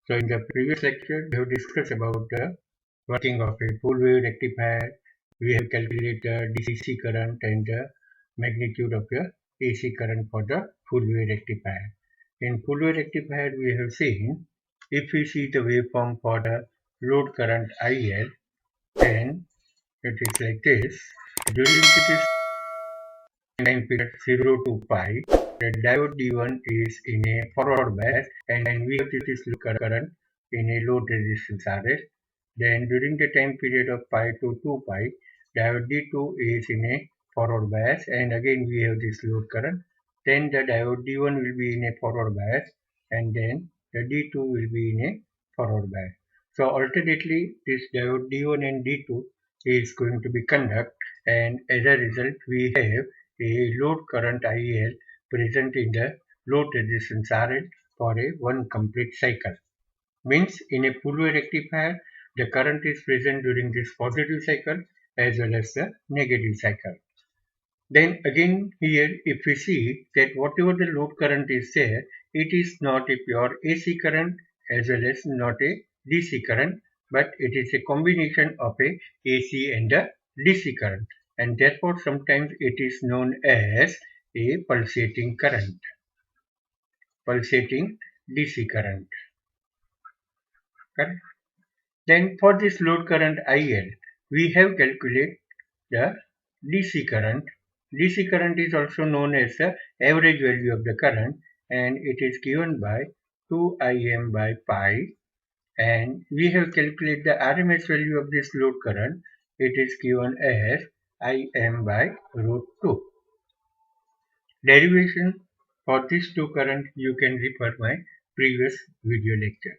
So in the previous lecture, we have discussed about the working of a full wave rectifier. We have calculated DC current and the magnitude of the AC current for the full wave rectifier. In full wave rectifier, we have seen if we see the waveform for the load current IL, then it is like this. During this time period 0 to pi, the diode D1 is in a forward bias and we have this load current in a load resistance RL. Then during the time period of pi to 2 pi, diode D2 is in a forward bias and again we have this load current. Then the diode D1 will be in a forward bias and then the D2 will be in a forward bias. So alternately this diode D1 and D2 is going to be conduct, and as a result we have a load current IL present in the load resistance RL for a one complete cycle. Means in a full wave rectifier, the current is present during this positive cycle as well as the negative cycle. Then again here if we see that whatever the load current is there, it is not a pure AC current as well as not a DC current, but it is a combination of a AC and a DC current, and therefore sometimes it is known as a pulsating current, pulsating DC current. Correct? Then for this load current IL, we have calculated the DC current. DC current is also known as the average value of the current, and it is given by 2Im by pi, and we have calculated the RMS value of this load current. It is given as Im by root 2. Derivation for these two current you can refer my previous video lecture.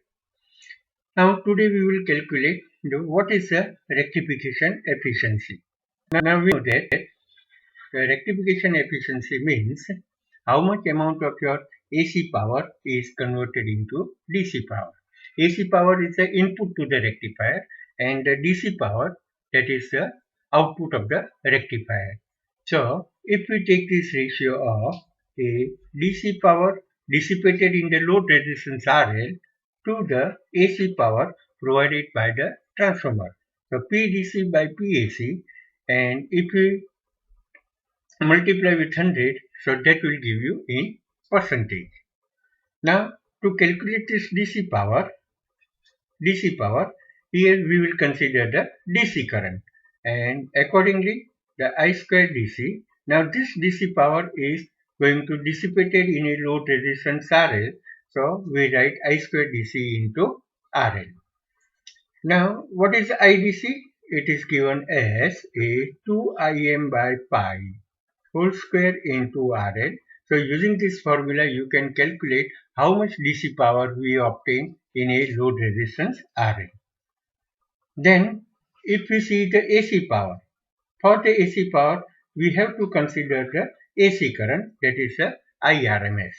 Now today we will calculate what is the rectification efficiency. Now we know that the rectification efficiency means how much amount of your AC power is converted into DC power. AC power is the input to the rectifier and the DC power, that is the output of the rectifier. So if we take this ratio of a DC power dissipated in the load resistance RL to the AC power provided by the transformer. So PDC by PAC, and if we multiply with 100, so that will give you in percentage. Now to calculate this DC power, here we will consider the DC current, and accordingly the I square DC. Now this DC power is going to dissipated in a load resistance RL, so we write I square DC into RL. Now what is IDC? It is given as a 2Im by pi whole square into RL. So using this formula you can calculate how much DC power we obtain in a load resistance RL. Then if we see the AC power, for the AC power we have to consider the AC current, that is the IRMS.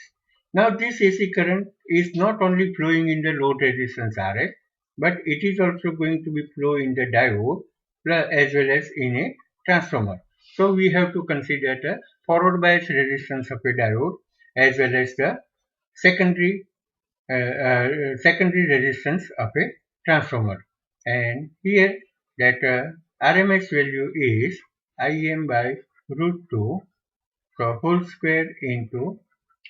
Now this AC current is not only flowing in the load resistance RL, but it is also going to be flow in the diode as well as in a transformer. So we have to consider the forward bias resistance of a diode as well as the secondary resistance of a transformer. And here that RMS value is Im by root 2, so whole square into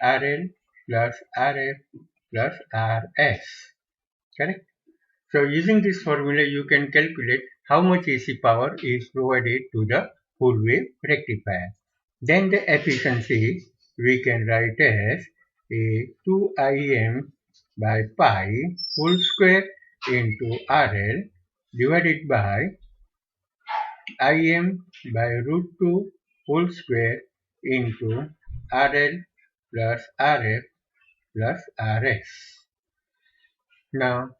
RL plus RF plus RS. Correct? So using this formula you can calculate how much AC power is provided to the full wave rectifier. Then the efficiency we can write as a 2Im by pi whole square into RL divided by Im by root 2 whole square into RL plus RF plus RS. Now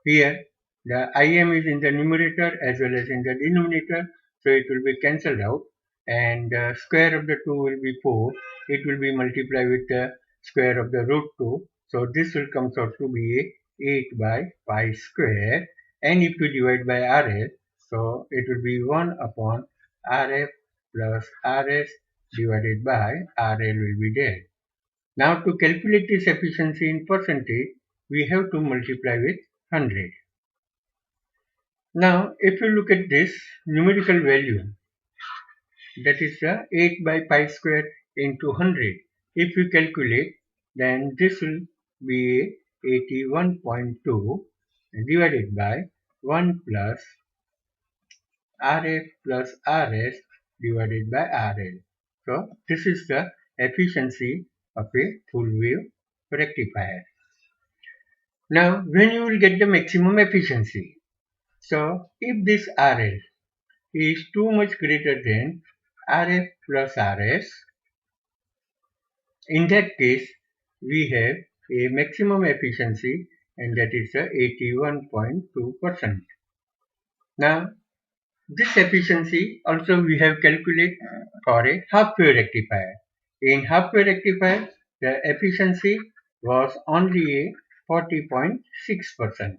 here the Im is in the numerator as well as in the denominator, so it will be cancelled out, and the square of the 2 will be 4. It will be multiplied with the square of the root 2, so this will come out to be 8 by pi square, and if we divide by RL, so it will be 1 upon RF plus RS divided by RL will be there. Now to calculate this efficiency in percentage, we have to multiply with 100. Now, if you look at this numerical value, that is 8 by pi square into 100. If we calculate, then this will be 81.2 divided by 1 plus Rf plus Rs divided by Rl. So, this is the efficiency of a full wave rectifier. Now, when you will get the maximum efficiency? So, if this RL is too much greater than Rf plus Rs, in that case, we have a maximum efficiency, and that is 81.2%. Now, this efficiency also we have calculated for a half-wave rectifier. In half-wave rectifier, the efficiency was only a 40.6%.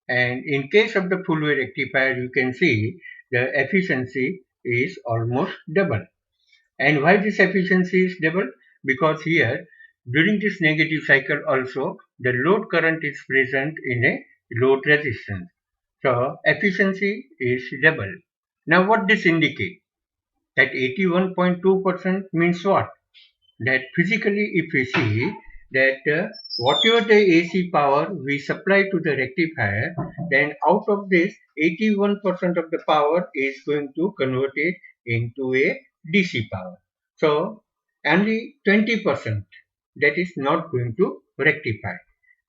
And in case of the full wave rectifier, you can see the efficiency is almost double. And why this efficiency is double? Because here, during this negative cycle also, the load current is present in a load resistance. So, efficiency is double. Now, what this indicates? That 81.2% means what? That physically, if we see that whatever the AC power we supply to the rectifier, then out of this 81% of the power is going to convert it into a DC power. So only 20% that is not going to rectify.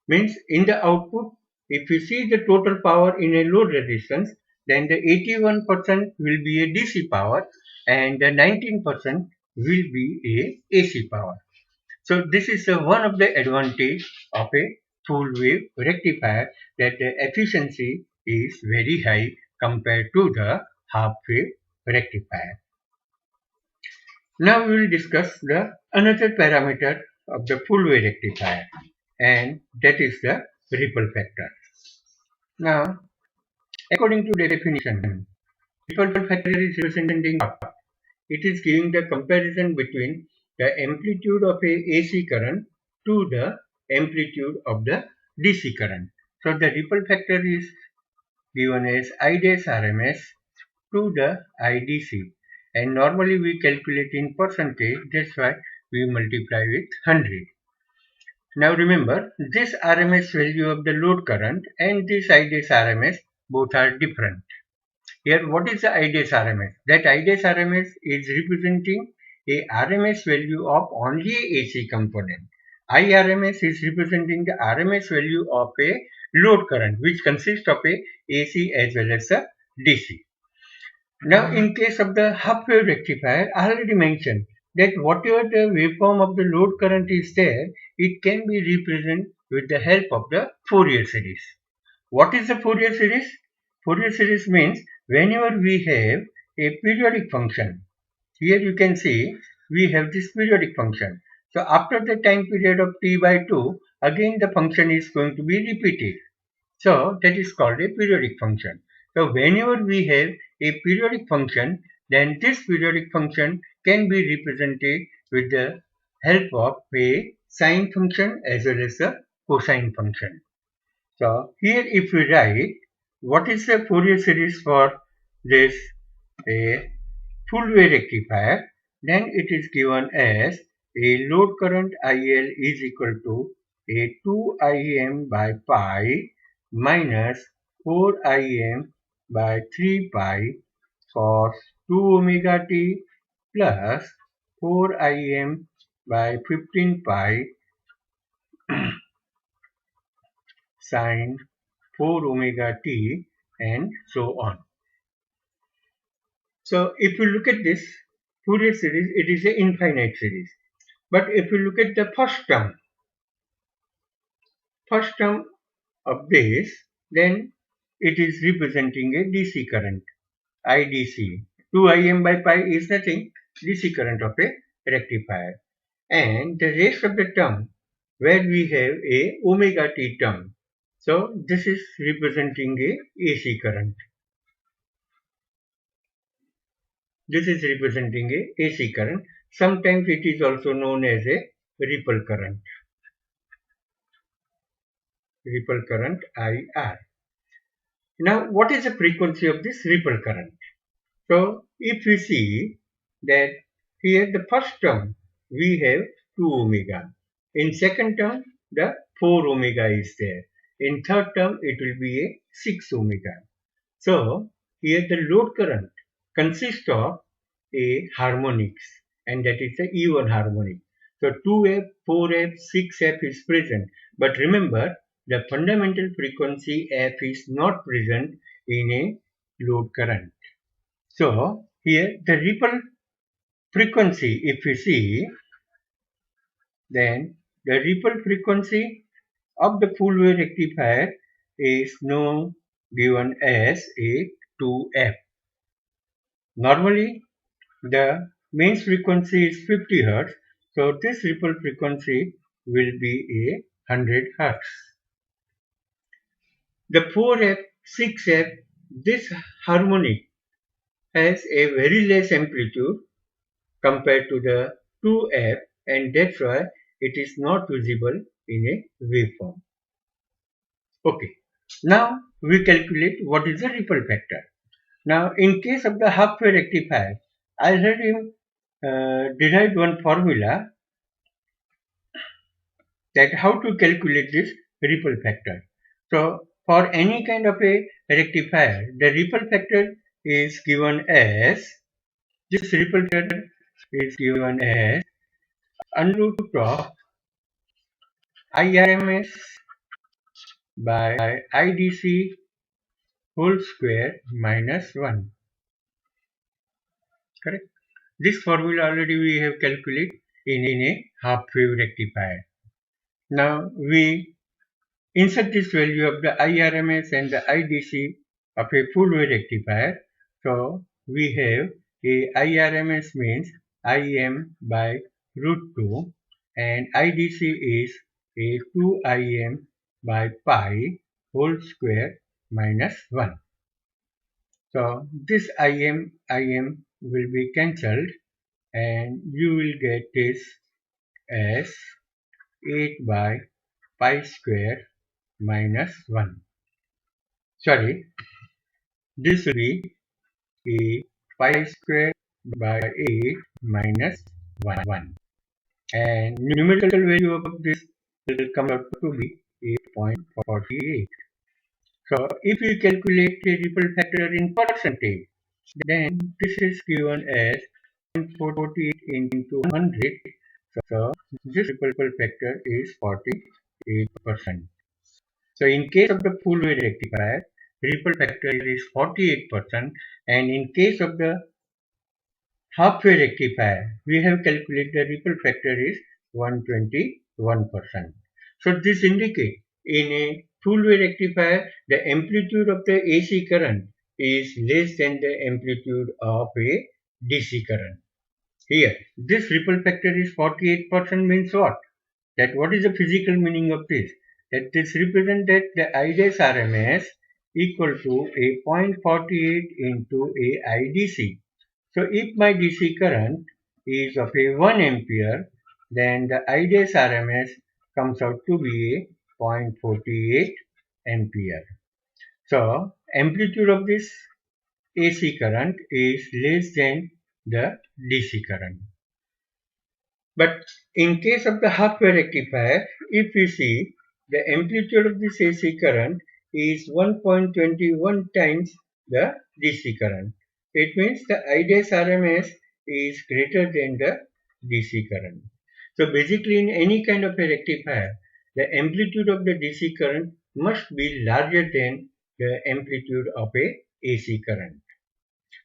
Means in the output, if you see the total power in a load resistance, then the 81% will be a DC power and the 19% will be a AC power. So this is one of the advantage of a full wave rectifier, that the efficiency is very high compared to the half wave rectifier. Now we will discuss the another parameter of the full wave rectifier, and that is the ripple factor. Now, according to the definition, ripple factor is representing what? It is giving the comparison between the amplitude of a AC current to the amplitude of the DC current. So the ripple factor is given as I dash RMS to the IDC, and normally we calculate in percentage, that's why we multiply with 100. Now remember, this RMS value of the load current and this I dash RMS both are different. Here, what is the I dash RMS? That I dash RMS is representing a RMS value of only a AC component. IRMS is representing the RMS value of a load current, which consists of a AC as well as a DC. Now, in case of the half wave rectifier, I already mentioned that whatever the waveform of the load current is there, it can be represented with the help of the Fourier series. What is the Fourier series? Fourier series means whenever we have a periodic function, here you can see we have this periodic function. So after the time period of t by 2, again the function is going to be repeated. So that is called a periodic function. So whenever we have a periodic function, then this periodic function can be represented with the help of a sine function as well as a cosine function. So here if we write what is the Fourier series for this a full wave rectifier, then it is given as a load current IL is equal to a 2Im by pi minus 4Im by 3 pi cos 2 omega t plus 4Im by 15 pi sin 4 omega t and so on. So if you look at this Fourier series, it is an infinite series. But if you look at the first term of this, then it is representing a DC current, IDC. 2Im by pi is nothing, DC current of a rectifier. And the rest of the term, where we have a omega t term. So this is representing a AC current. This is representing a AC current. Sometimes it is also known as a ripple current. ripple current IR. Now, what is the frequency of this ripple current? So, if we see that here the first term we have 2 omega. In second term the 4 omega is there. In third term it will be a 6 omega. So, here the load current consists of a harmonics, and that is the even harmonic. So 2F, 4F, 6F is present, but remember the fundamental frequency F is not present in a load current. So here the ripple frequency, if we see, then the ripple frequency of the full wave rectifier is now given as a 2F. Normally the mains frequency is 50 Hz, so this ripple frequency will be a 100 Hz. The 4F, 6F, this harmonic has a very less amplitude compared to the 2F, and that's why it is not visible in a waveform. Okay, now we calculate what is the ripple factor. Now in case of the half wave rectifier, I already derived one formula that how to calculate this ripple factor. So for any kind of a rectifier, the ripple factor is given as, this ripple factor is given as under root of IRMS by IDC whole square minus 1. Correct? This formula already we have calculated in a half wave rectifier. Now we insert this value of the IRMS and the IDC of a full wave rectifier. So we have a IRMS means Im by root 2 and IDC is a 2Im by pi whole square minus 1. So this Im will be cancelled and you will get this as 8 by pi square minus 1. Sorry, this will be a pi square by 8 minus 1. And numerical value of this will come out to be 8.48. So if we calculate the ripple factor in percentage, then this is given as 0.48 into 100. So this ripple factor is 48%. So in case of the full wave rectifier, ripple factor is 48%, and in case of the half wave rectifier, we have calculated the ripple factor is 121%. So this indicates in a full wave rectifier, the amplitude of the AC current is less than the amplitude of a DC current. Here, this ripple factor is 48% means what? That what is the physical meaning of this? That this represents that the I dash RMS equal to a 0.48 into a IDC. So if my DC current is of a 1 ampere, then the I dash RMS comes out to be a 0.48 ampere. So amplitude of this AC current is less than the DC current. But in case of the half wave rectifier, if we see the amplitude of this AC current is 1.21 times the DC current. It means the I dash RMS is greater than the DC current. So basically in any kind of a rectifier, the amplitude of the DC current must be larger than the amplitude of a AC current.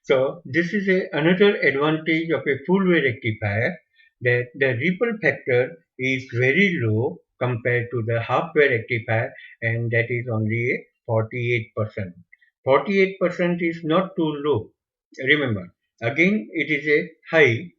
So this is another advantage of a full wave rectifier, that the ripple factor is very low compared to the half wave rectifier, and that is only a 48%. 48% is not too low. Remember, again it is a high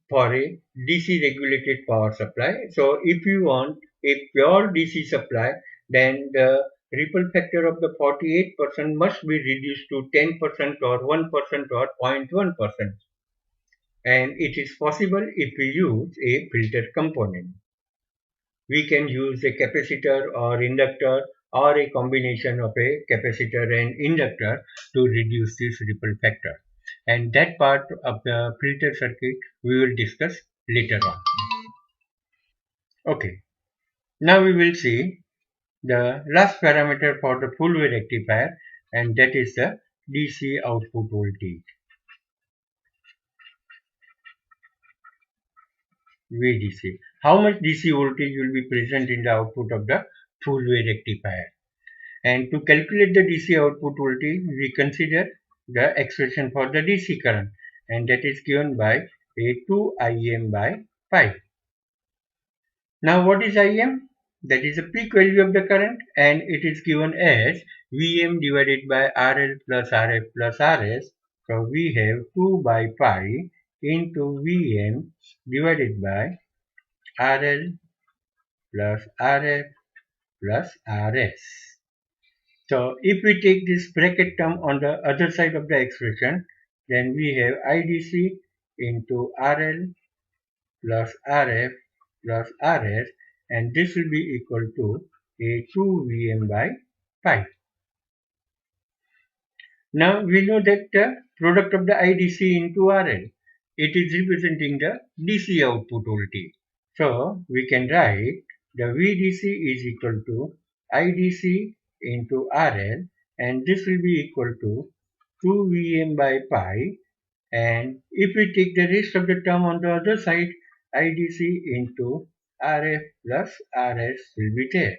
for a DC regulated power supply. So if you want a pure DC supply, then the ripple factor of the 48% must be reduced to 10% or 1% or 0.1%. And it is possible if we use a filter component. we can use a capacitor or inductor or a combination of a capacitor and inductor to reduce this ripple factor. And that part of the filter circuit we will discuss later on. Okay, now we will see the last parameter for the full wave rectifier, and that is the DC output voltage, VDC. How much DC voltage will be present in the output of the full wave rectifier? And to calculate the DC output voltage, we consider the expression for the DC current, and that is given by A2Im by pi. Now what is Im? That is the peak value of the current, and it is given as Vm divided by RL plus Rf plus Rs. So we have 2 by pi into Vm divided by RL plus Rf plus Rs. So if we take this bracket term on the other side of the expression, then we have IDC into RL plus Rf plus Rs, and this will be equal to A2Vm by pi. Now we know that the product of the IDC into RL, it is representing the DC output voltage. So we can write the VDC is equal to IDC into RL, and this will be equal to 2Vm by pi, and if we take the rest of the term on the other side, IDC into Rf plus Rs will be there.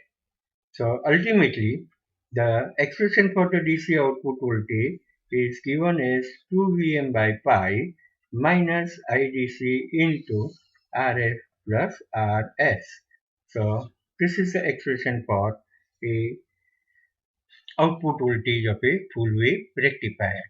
So ultimately, the expression for the DC output voltage is given as 2Vm by pi minus IDC into Rf plus Rs. So this is the expression for a output voltage of a full wave rectifier.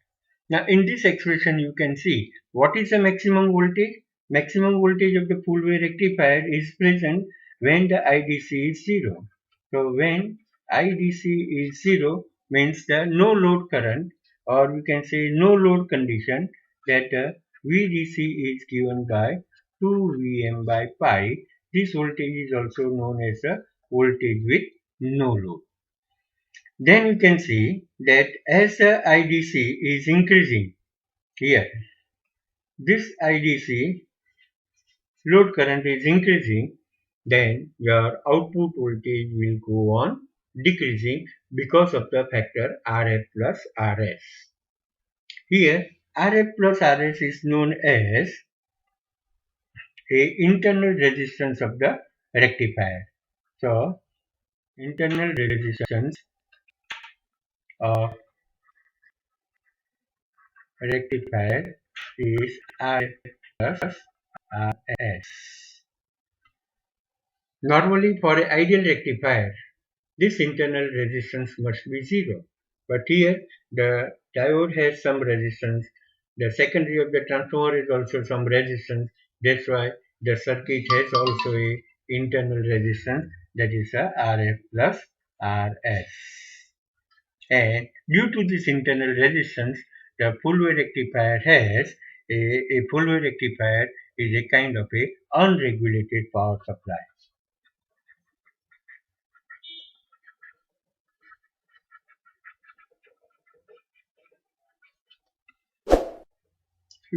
Now in this expression you can see what is the maximum voltage. Maximum voltage of the full wave rectifier is present when the IDC is 0. So when IDC is 0 means the no load current, or we can say no load condition, that VDC is given by 2Vm by pi. This voltage is also known as a voltage with no load. Then we can see that as the IDC is increasing here, this IDC load current is increasing, then your output voltage will go on decreasing because of the factor Rf plus Rs. Here Rf plus Rs is known as a internal resistance of the rectifier. So internal resistance of rectifier is Rf plus Rs. Normally for an ideal rectifier, this internal resistance must be 0. But here the diode has some resistance, the secondary of the transformer is also some resistance. That's why the circuit has also a internal resistance, that is a Rf plus Rs. And due to this internal resistance, the full wave rectifier has a full wave rectifier is a kind of a unregulated power supply.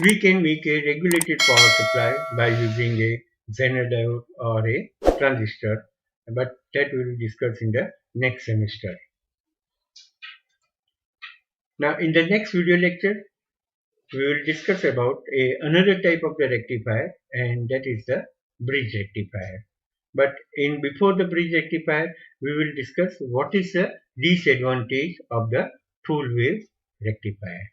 We can make a regulated power supply by using a Zener diode or a transistor, but that we will discuss in the next semester. Now in the next video lecture, we will discuss about another type of the rectifier, and that is the bridge rectifier. But before the bridge rectifier, we will discuss what is the disadvantage of the full wave rectifier.